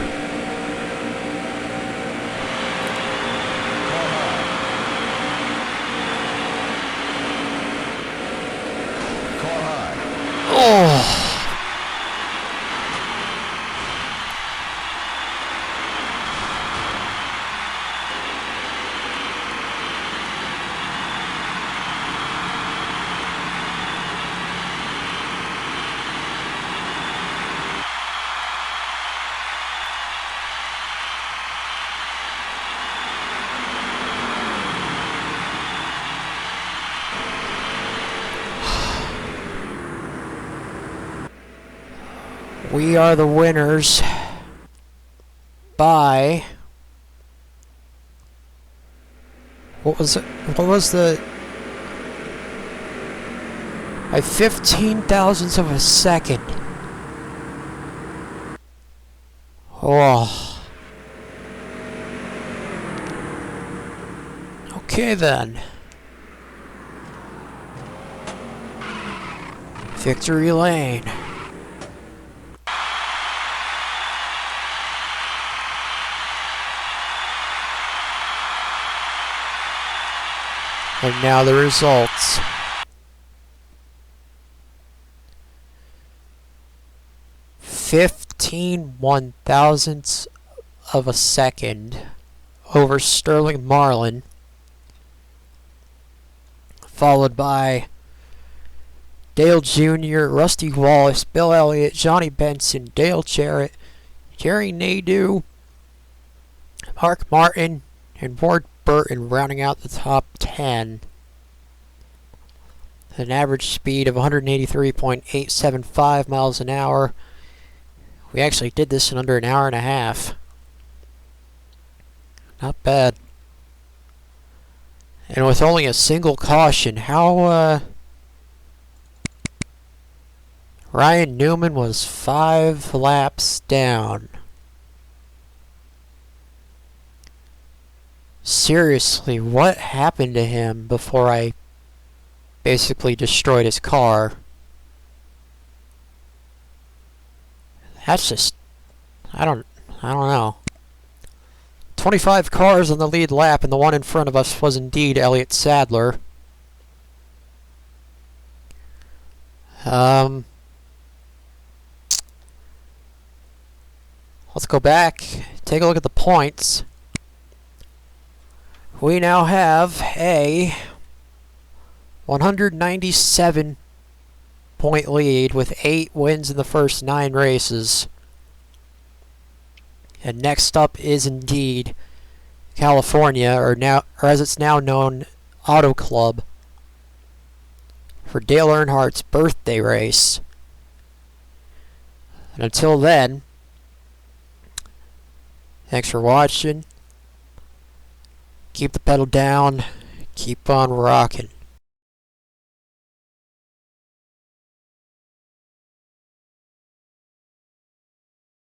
Oh. We are the winners by what was it? What was the by 15 thousandths of a second. Oh. Okay then. Victory lane. And now the results. 15 one-thousandths of a second over Sterling Marlin, followed by Dale Jr., Rusty Wallace, Bill Elliott, Johnny Benson, Dale Jarrett, Jerry Nadeau, Mark Martin, and Ward Burton rounding out the top 10. An average speed of 183.875 miles an hour. We actually did this in under an hour and a half. Not bad. And with only a single caution, how Ryan Newman was 5 laps down. Seriously, what happened to him before I basically destroyed his car? That's just, I don't know. 25 cars on the lead lap, and the one in front of us was indeed Elliott Sadler. Let's go back, take a look at the points. We now have a 197 point lead with 8 wins in the first 9 races. And next up is indeed California, or as it's now known, Auto Club, for Dale Earnhardt's birthday race. And until then, thanks for watching. Keep the pedal down. Keep on rocking.